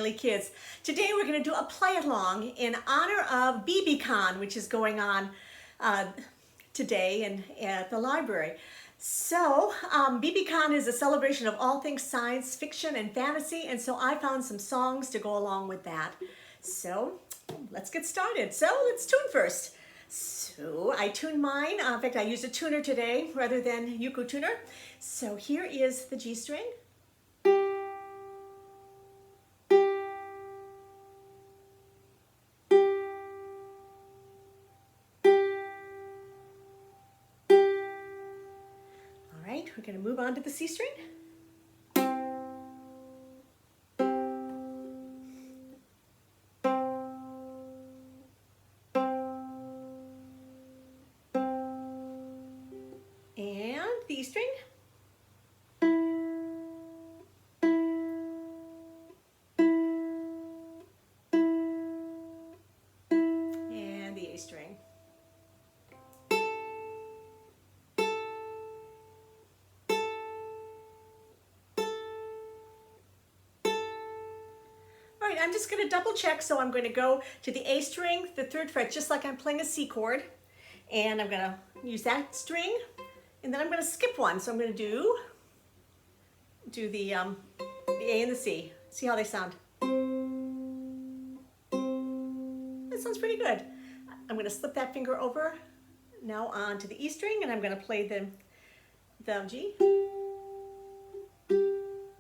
ukulele kids. Today we're going to do a play along in honor of BBCon, which is going on today at the library. So BBCon is a celebration of all things science fiction and fantasy, and so I found some songs to go along with that. So let's get started. So let's tune first. So I tuned mine. In fact, I used a tuner today rather than uku tuner. So here is the G string. All right, we're going to move on to the C string. And the E string. And the A string. All right, I'm just going to double check, so I'm going to go to the A string, the 3rd fret, just like I'm playing a C chord. And I'm going to use that string. And then I'm going to skip one, so I'm going to do the A and the C. See how they sound. That sounds pretty good. I'm going to slip that finger over now onto the E string, and I'm going to play the G.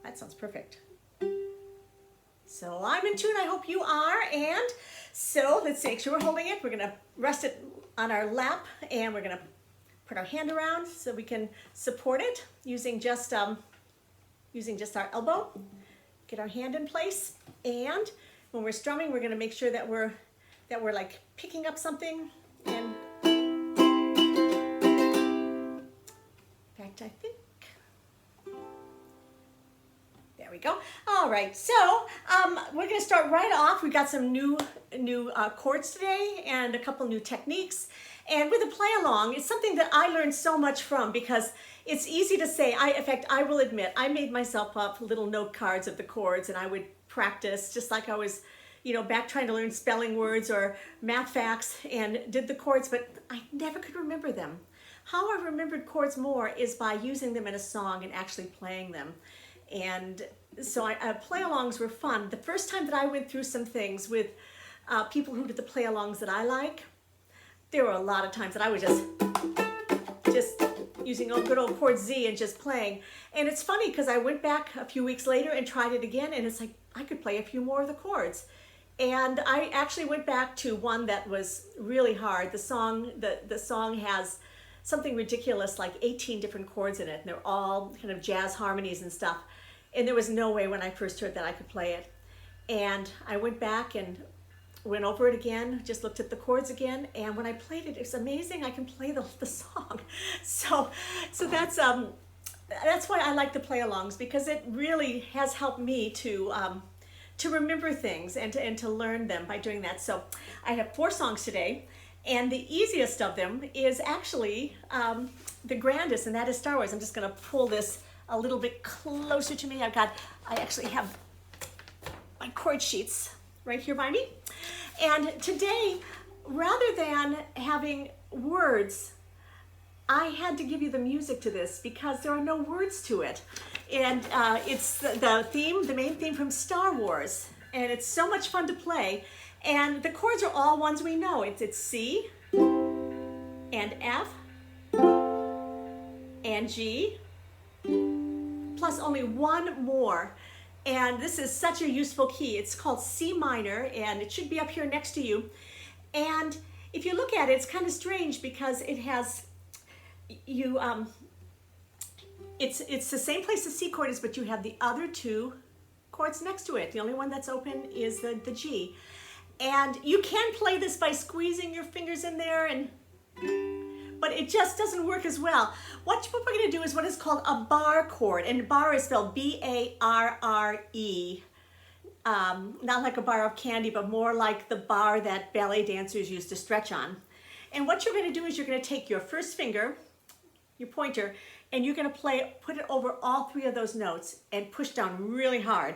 That sounds perfect. So I'm in tune, I hope you are. And so let's make sure we're holding it. We're going to rest it on our lap, and we're going to put our hand around so we can support it using just our elbow. Get our hand in place, and when we're strumming, we're going to make sure that we're like picking up something. And in fact, I think there we go. All right, so we're going to start right off. We got some new chords today and a couple new techniques. And with a play along, it's something that I learned so much from, because it's easy to say. In fact, I will admit, I made myself up little note cards of the chords, and I would practice just like I was, back trying to learn spelling words or math facts, and did the chords, but I never could remember them. How I remembered chords more is by using them in a song and actually playing them. And so play-alongs were fun. The first time that I went through some things with people who did the play-alongs that I like, there were a lot of times that I was just using a good old chord Z and just playing. And it's funny because I went back a few weeks later and tried it again, and it's like I could play a few more of the chords. And I actually went back to one that was really hard. The song has something ridiculous, like 18 different chords in it, and they're all kind of jazz harmonies and stuff. And there was no way when I first heard that I could play it. And I went back and went over it again, just looked at the chords again, and when I played it, it's amazing. I can play the song. So that's why I like the play-alongs, because it really has helped me to remember things and to learn them by doing that. So I have 4 songs today, and the easiest of them is actually the grandest, and that is Star Wars. I'm just going to pull this a little bit closer to me. I actually have my chord sheets right here by me. And today, rather than having words, I had to give you the music to this because there are no words to it. And it's the main theme from Star Wars. And it's so much fun to play. And the chords are all ones we know. It's C and F and G, plus only one more. And this is such a useful key. It's called C minor, and it should be up here next to you. And if you look at it, it's kind of strange because it has it's the same place the C chord is, but you have the other 2 chords next to it. The only one that's open is the G. And you can play this by squeezing your fingers in there, but it just doesn't work as well. What we're going to do is what is called a bar chord, and bar is spelled B-A-R-R-E. Not like a bar of candy, but more like the bar that ballet dancers use to stretch on. And what you're going to do is you're going to take your first finger, your pointer, and you're going to put it over all 3 of those notes and push down really hard.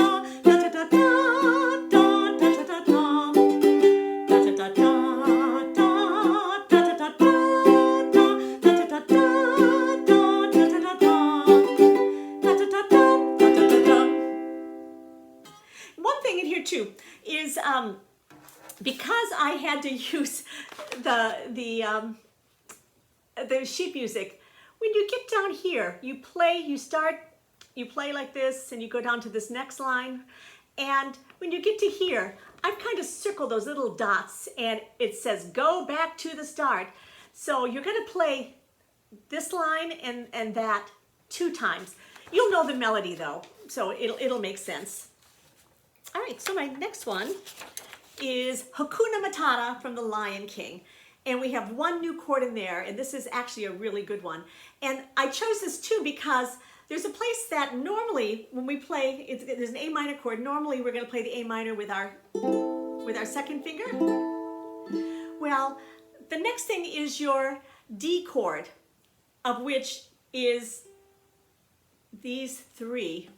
is because I had to use the sheet music. When you get down here, you play like this, and you go down to this next line. And when you get to here, I've kind of circled those little dots, and it says go back to the start. So you're going to play this line and that 2 times. You'll know the melody though, so it'll make sense. All right, so my next one is Hakuna Matata from The Lion King. And we have 1 new chord in there, and this is actually a really good one. And I chose this too because there's a place that normally when we play, there's an A minor chord. Normally we're going to play the A minor with our 2nd finger. Well, the next thing is your D chord, of which is these 3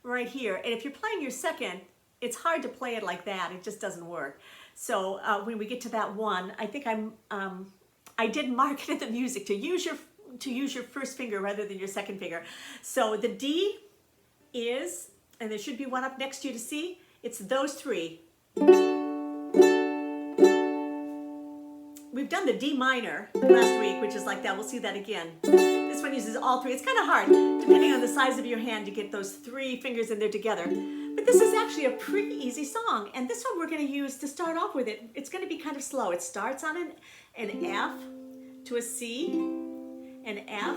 right here. And if you're playing your 2nd, it's hard to play it like that. It just doesn't work. So when we get to that 1, I think I did mark it in the music to use your 1st finger rather than your 2nd finger. So the D is, and there should be one up next to you to see, it's those 3. We've done the D minor last week, which is like that. We'll see that again. This one uses all 3. It's kind of hard, depending on the size of your hand, to get those 3 fingers in there together. But this is actually a pretty easy song. And this one we're going to use to start off with it. It's going to be kind of slow. It starts on an F to a C, an F,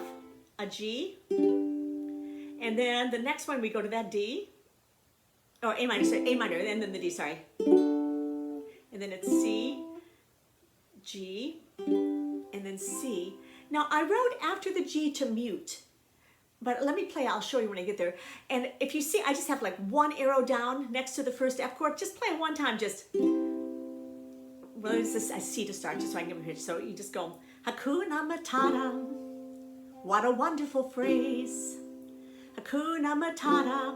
a G, and then the next one we go to that D, or A minor, sorry, A minor, and then the D, sorry. And then it's C, G, and then C. Now I wrote after the G to mute, but let me play, I'll show you when I get there. And if you see, I just have like 1 arrow down next to the first F chord. Just play it 1 time, just, well, it's just a C to start, just so I can give a pitch. So you just go, Hakuna Matata, what a wonderful phrase. Hakuna Matata,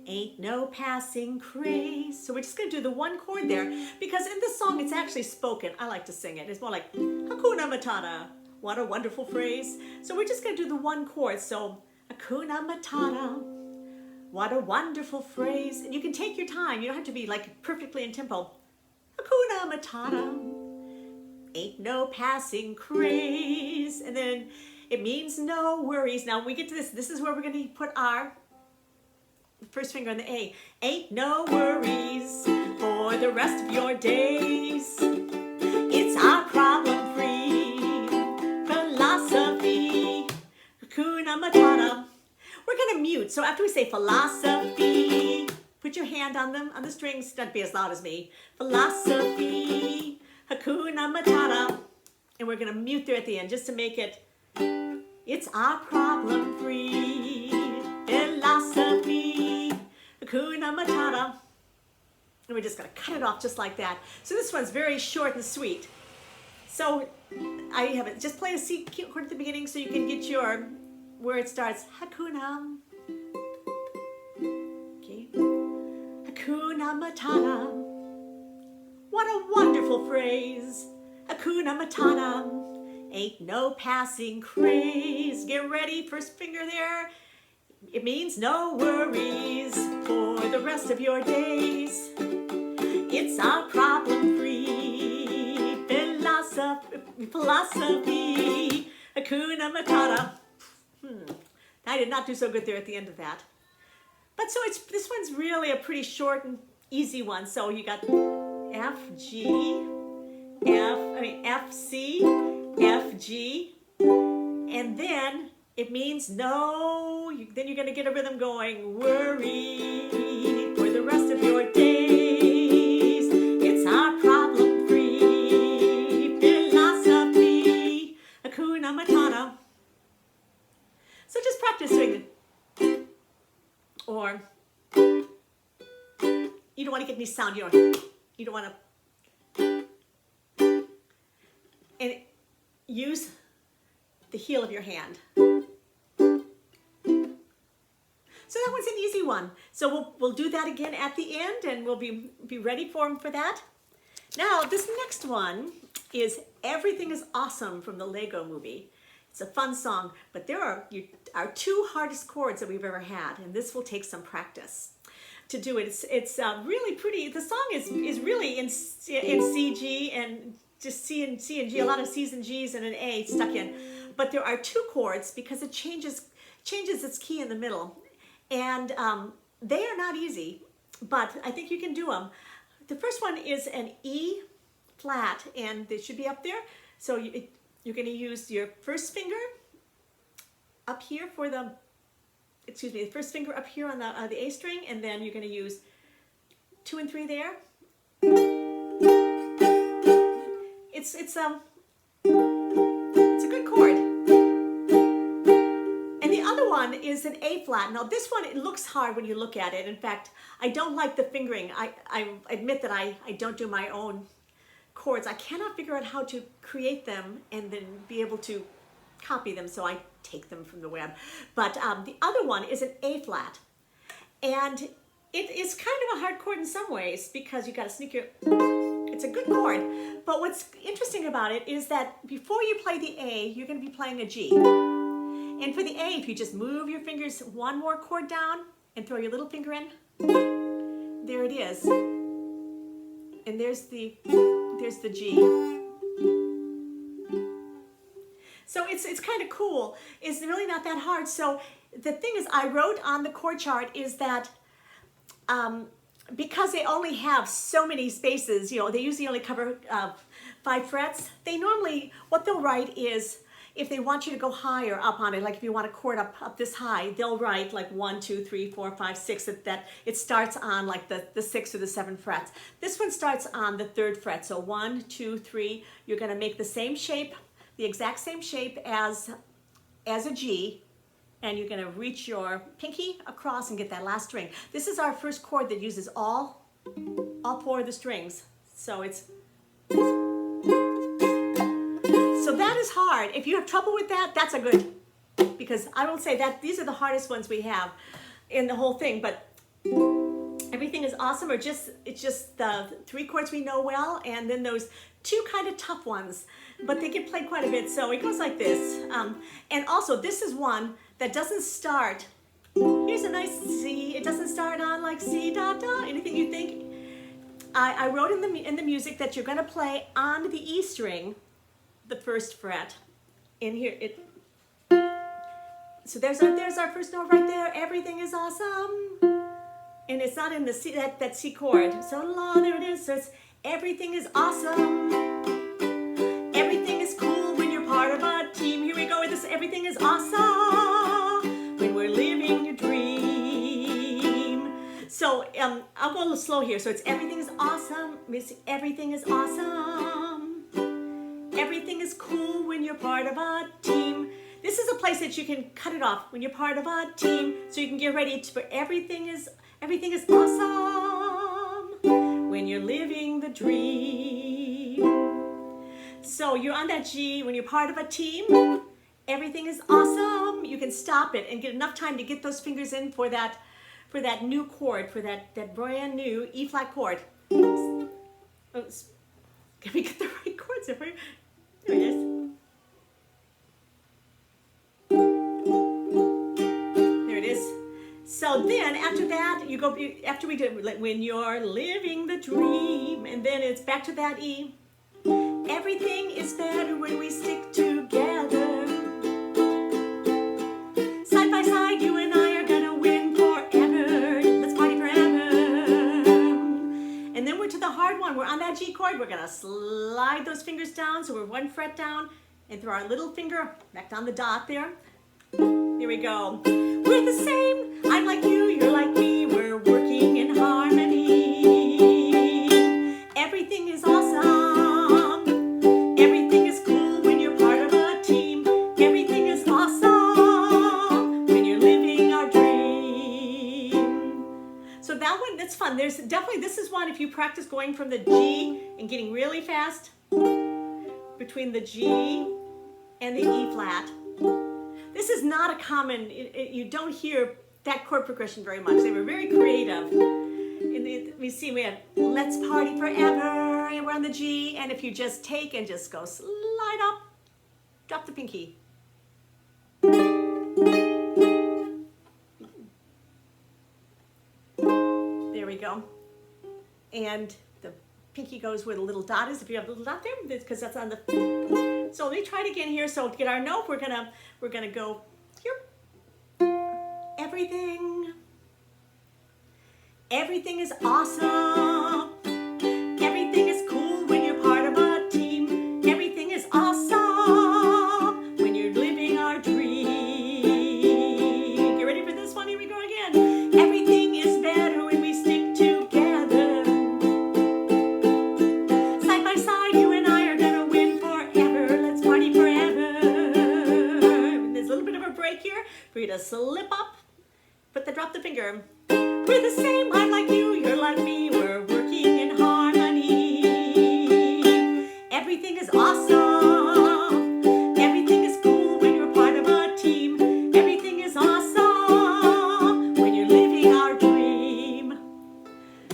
ain't no passing craze. So we're just going to do the 1 chord there, because in this song it's actually spoken. I like to sing it. It's more like Hakuna Matata, what a wonderful phrase. So we're just going to do the 1 chord. So Hakuna Matata, what a wonderful phrase. And you can take your time. You don't have to be like perfectly in tempo. Hakuna Matata, ain't no passing craze. And then it means no worries. Now when we get to this is where we're going to put our 1st finger on the A. Ain't no worries for the rest of your days. It's our problem-free philosophy. Hakuna Matata. We're going to mute. So after we say philosophy, put your hand on them, on the strings. Don't be as loud as me. Philosophy. Hakuna Matata. And we're going to mute there at the end just to make it, it's our problem-free philosophy. Hakuna Matata. And we're just going to cut it off just like that. So this one's very short and sweet. So I have it. Just play a C chord at the beginning so you can get your, where it starts. Hakuna. Okay. Hakuna Matata. What a wonderful phrase. Hakuna Matata. Ain't no passing craze. Get ready. 1st finger there. It means no worries for the rest of your days. It's our problem-free philosophy. Hakuna Matata. I did not do so good there at the end of that. But so this one's really a pretty short and easy one. So you got F, G, F, C, F, G, and then it means no, then you're going to get a rhythm going, worry for the rest of your days. It's our problem-free philosophy. Hakuna Matata. So just practice doing it. Or you don't want to get any sound. You don't want to. And use the heel of your hand. So that one's an easy one. So we'll do that again at the end, and we'll be ready for that. Now this next one is Everything is Awesome from the Lego Movie. It's a fun song, but there are our 2 hardest chords that we've ever had, and this will take some practice. to do it. It's really pretty. The song is really in C, G, and just C and G. A lot of C's and G's and an A stuck in. But there are two chords because it changes its key in the middle, and they are not easy. But I think you can do them. The first one is an E flat, and they should be up there. So you're going to use your first finger up here for the, the first finger up here on the A string, and then you're going to use 2 and 3 there. It's a good chord. And the other one is an A flat. Now this one, it looks hard when you look at it. In fact, I don't like the fingering. I admit that I don't do my own chords. I cannot figure out how to create them and then be able to copy them, so I take them from the web. But the other one is an A flat, and it is kind of a hard chord in some ways because you got to sneak your, it's a good chord, but what's interesting about it is that before you play the A, you're going to be playing a G. And for the A, if you just move your fingers one more chord down and throw your little finger in, there it is. And there's the G. So it's kind of cool. It's really not that hard. So the thing is, I wrote on the chord chart is that because they only have so many spaces, you know, they usually only cover 5 frets. They normally, what they'll write is, if they want you to go higher up on it, like if you want a chord up this high, they'll write like 1, 2, 3, 4, 5, 6, that it starts on like the 6 or the 7 frets. This one starts on the 3rd fret. So 1, 2, 3, you're going to make the same shape, the exact same shape as a G, and you're going to reach your pinky across and get that last string. This is our first chord that uses all 4 of the strings. So it's, so that is hard. If you have trouble with that, that's a good, because I will say that these are the hardest ones we have in the whole thing, but everything is awesome, or it's just the 3 chords we know well, and then those 2 kind of tough ones, but they get played quite a bit. So it goes like this. And also this is one that doesn't start, here's a nice C, it doesn't start on like C da da, anything you think. I wrote in the music that you're gonna play on the E string, the 1st fret. In here, so there's our first note right there. Everything is awesome. And it's not in the C, that C chord. So la, there it is. So it's everything is awesome. Everything is cool when you're part of a team. Here we go with this. Everything is awesome when we're living your dream. So I'll go a little slow here. So it's everything is awesome. Everything is awesome. Everything is cool when you're part of a team. This is a place that you can cut it off when you're part of a team, so you can get ready for everything is awesome when you're living the dream. So you're on that G when you're part of a team. Everything is awesome. You can stop it and get enough time to get those fingers in for that new chord, for that brand new E flat chord. Oh, can we get the right chords in for you? There it is. There it is. So then after that, you go, after we do when you're living the dream, and then it's back to that E. Everything is better when we stick together. Side by side, you and I are gonna win forever. Let's party forever. And then we're to the hard one. We're on that G chord. We're gonna slide those fingers down, so we're 1 fret down, and throw our little finger back on the dot there. Here we go. We're the same. I'm like you, you're like me. We're working in harmony. Everything is awesome. Everything is cool when you're part of a team. Everything is awesome when you're living our dream. So that one, that's fun. There's definitely, this is one if you practice going from the G and getting really fast between the G and the E flat. This is not a common, you don't hear that chord progression very much. They were very creative. We see we have Let's Party Forever, and we're on the G, and if you just take and just go slide up, drop the pinky. we go. And the pinky goes where the little dot is. If you have a little dot there, because that's on the. So let me try it again here. So to get our note, we're gonna go here. Everything is awesome. Everything is cool when you're part of a team. Everything is awesome when you're living our dream. Get ready for this one? Here we go again. Everything is better when we stick together. Side by side, you and I are gonna win forever. Let's party forever. And there's a little bit of a break here for you to slip up. Drop the finger. We're the same, I'm like you, you're like me, we're working in harmony. Everything is awesome. Everything is cool when you're part of a team. Everything is awesome when you're living our dream.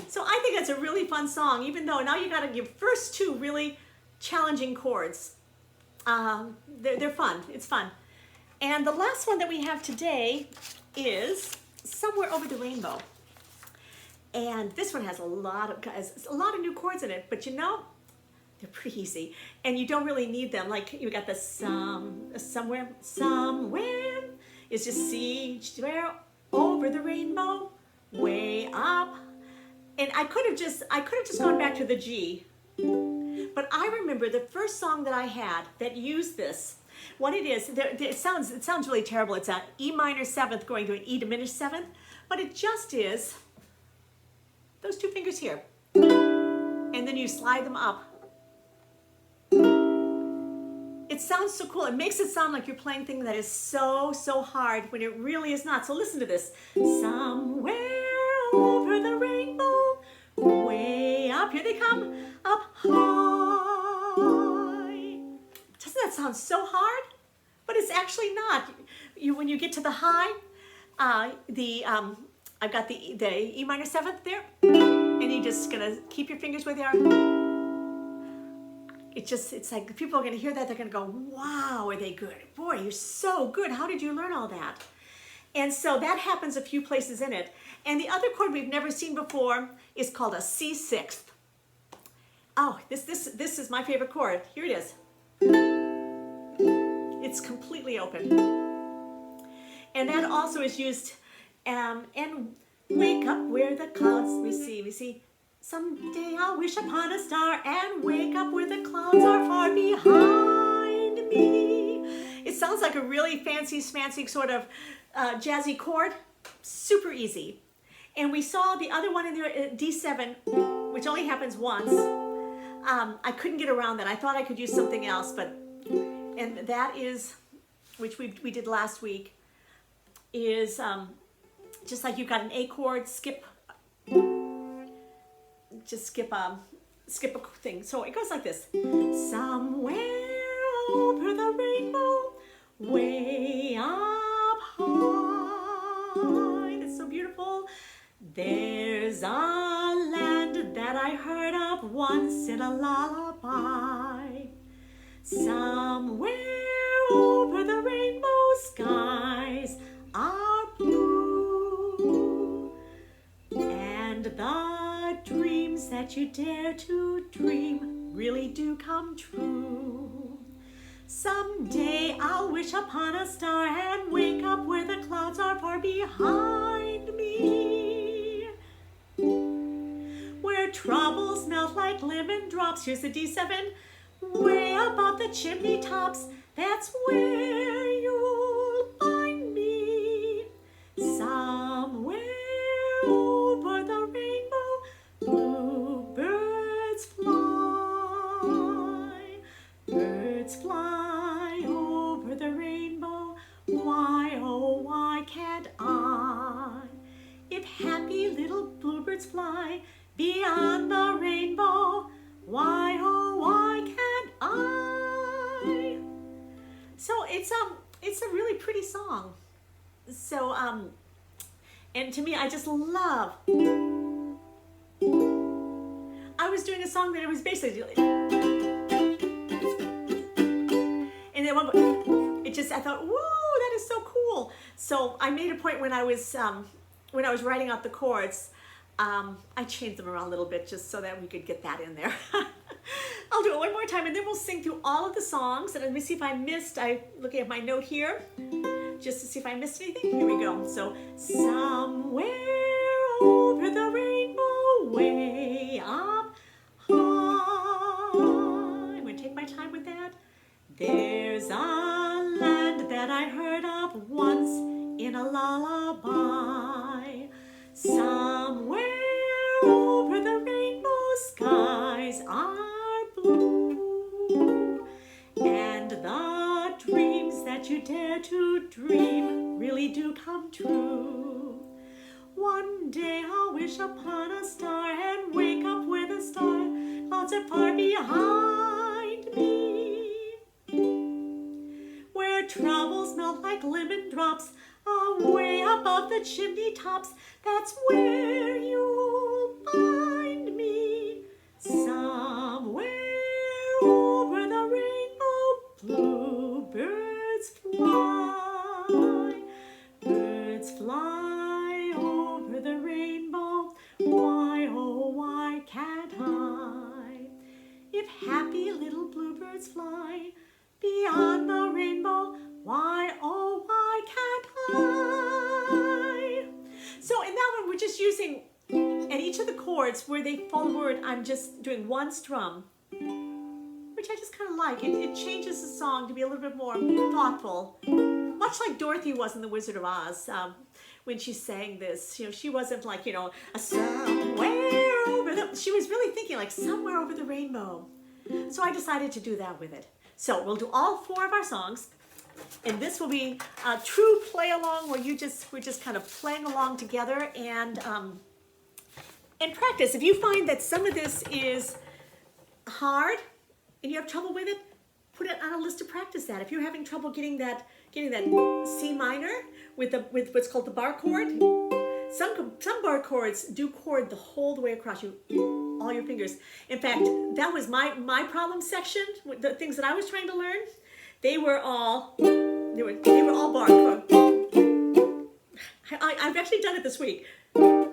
So I think that's a really fun song, even though now you got your first two really challenging chords. They're fun, it's fun. And the last one that we have today is Somewhere Over the Rainbow. And this one has a lot of new chords in it, but you know, they're pretty easy. And you don't really need them. Like you got the somewhere is just somewhere over the rainbow, way up. And I could have just gone back to the G. But I remember the first song that I had that used this. What it is, it sounds really terrible. It's an E minor seventh going to an E diminished seventh, but it just is those two fingers here. And then you slide them up. It sounds so cool. It makes it sound like you're playing things that is so hard when it really is not. So listen to this. Somewhere over the rainbow, way up. Here they come, up high. Doesn't that sound so hard? But it's actually not. When you get to the high, I've got the E minor seventh there, and you're just gonna keep your fingers where they are. It's like people are gonna hear that, they're gonna go, wow, are they good? Boy, you're so good. How did you learn all that? And so that happens a few places in it. And the other chord we've never seen before is called a C sixth. Oh, this is my favorite chord. Here it is. It's completely open. And that also is used, and wake up where the clouds, we see. Someday I'll wish upon a star and wake up where the clouds are far behind me. It sounds like a really fancy sort of jazzy chord. Super easy. And we saw the other one in there, D7, which only happens once. I couldn't get around that. I thought I could use something else, and that is, which we did last week, is just like you've got an A chord, skip a thing. So it goes like this. Somewhere over the rainbow, way up high. That's so beautiful. There's a land that I heard of once in a lullaby. Somewhere over the rainbow, skies are blue, and the dreams that you dare to dream really do come true. Someday I'll wish upon a star and wake up where the clouds are far behind me, where troubles melt like lemon drops. Here's the D7. Way above the chimney tops, that's where you'll find me. Somewhere over the rainbow, bluebirds fly. Birds fly over the rainbow. Why, oh, why can't I? If happy little bluebirds fly beyond the rainbow, why, oh, why can't I? So it's a really pretty song. So and to me, I just love. I was doing a song that it was basically, and then I thought, whoa, that is so cool. So I made a point when I was writing out the chords. I changed them around a little bit just so that we could get that in there. I'll do it one more time and then we'll sing through all of the songs. And let me see if I missed, I'm looking at my note here, just to see if I missed anything. Here we go. So, somewhere over the rainbow, way up high. I'm going to take my time with that. There's a land that I heard of once in a lullaby. Somewhere over the rainbow, skies are blue, and the dreams that you dare to dream really do come true. One day I'll wish upon a star and wake up where the star clouds are far behind me, where troubles melt like lemon drops away above the chimney tops. That's where you'll find me, somewhere over the rainbow. Bluebirds fly, birds fly over the rainbow. Why, oh, why can't I? If happy little bluebirds fly beyond the rainbow, why, oh, why can't I? So in that one, we're just using, at each of the chords where they follow the word, I'm just doing one strum, which I just kind of like. It changes the song to be a little bit more thoughtful, much like Dorothy was in The Wizard of Oz when she sang this. You know, she wasn't like, you know, somewhere over the, she was really thinking like somewhere over the rainbow. So I decided to do that with it. So we'll do all 4 of our songs. And this will be a true play along where we're just kind of playing along together and practice. If you find that some of this is hard and you have trouble with it, put it on a list to practice that. If you're having trouble getting that C minor with what's called the bar chord, some bar chords do chord the whole way across all your fingers. In fact, that was my problem section. The things that I was trying to learn, they were all bar chord. I've actually done it this week. All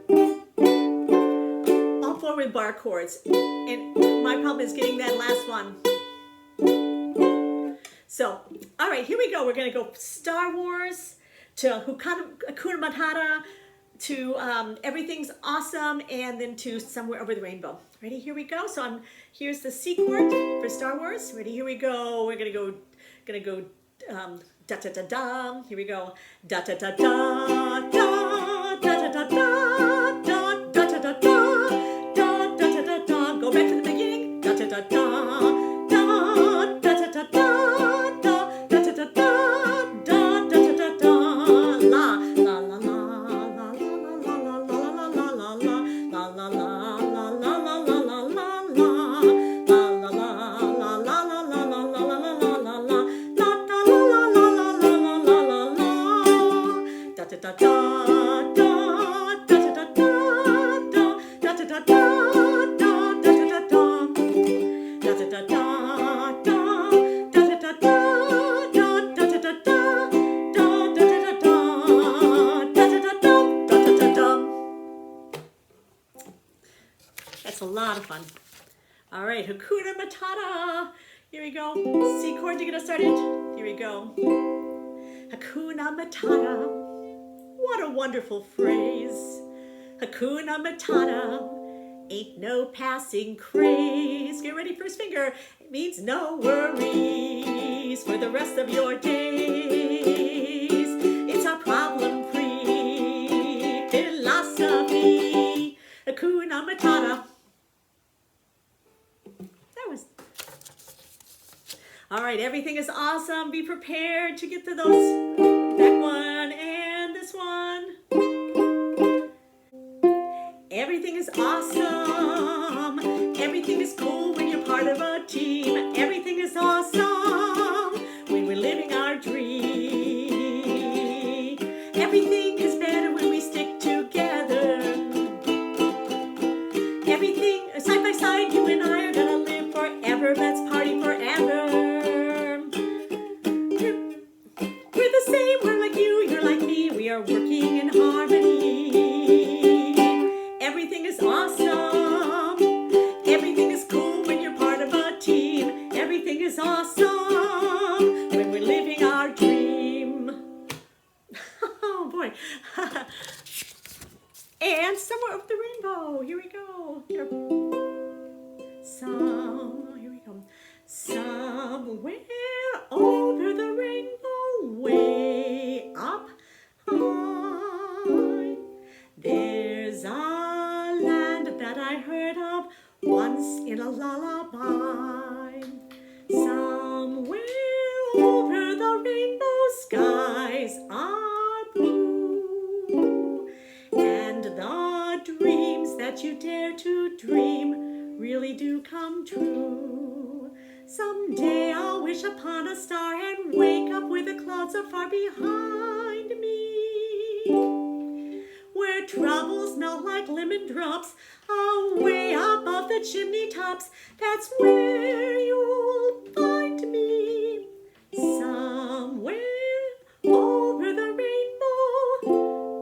4 with bar chords, and my problem is getting that last one. So, all right, here we go. We're going to go Star Wars to Hakuna Matata to Everything's Awesome, and then to Somewhere Over the Rainbow. Ready? Here we go. So here's the C chord for Star Wars. Ready? Here we go. We're gonna go da da da da. Here we go. Da da da da da da da da da da da da da da da da da. Go back to the beginning. Da da da da da da da da da. That's a lot of fun. All right, Hakuna Matata. Here we go. C chord to get us started. Here we go. Hakuna Matata. What a wonderful phrase. Hakuna Matata. Ain't no passing craze. Get ready, first finger. It means no worries for the rest of your days. It's a problem-free philosophy. Hakuna Matata. All right, everything is awesome. Be prepared to get to those, that one and this one. Everything is awesome. Everything is cool when you're part of a team. Everything is awesome when we're living our dream. Everything is better when we stick together. Everything, side by side, you and I are gonna live forever. Let's party forever. We're like you, you're like me, we are working in harmony. Everything once in a lullaby. Somewhere over the rainbow skies are blue, and the dreams that you dare to dream really do come true. Someday I'll wish upon a star and wake up where the clouds are far behind me, where troubles melt like lemon drops away above the chimney tops. That's where you'll find me, somewhere over the rainbow.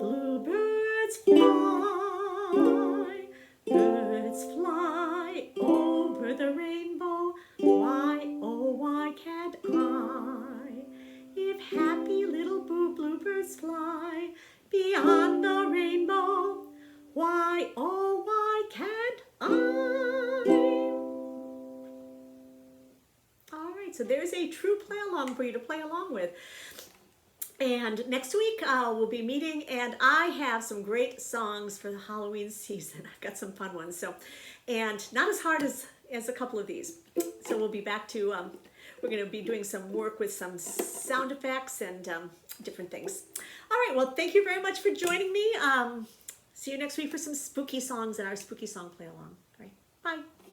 Bluebirds fly, birds fly over the rainbow. Why, oh, why can't I? If happy little bluebirds fly beyond the rainbow, why, oh, why can't I? All right, so there's a true play along for you to play along with. And next week we'll be meeting, and I have some great songs for the Halloween season. I've got some fun ones, and not as hard as a couple of these. So we'll be back to, we're going to be doing some work with some sound effects and different things. All right, well, thank you very much for joining me. See you next week for some spooky songs and our spooky song play along. All right, bye.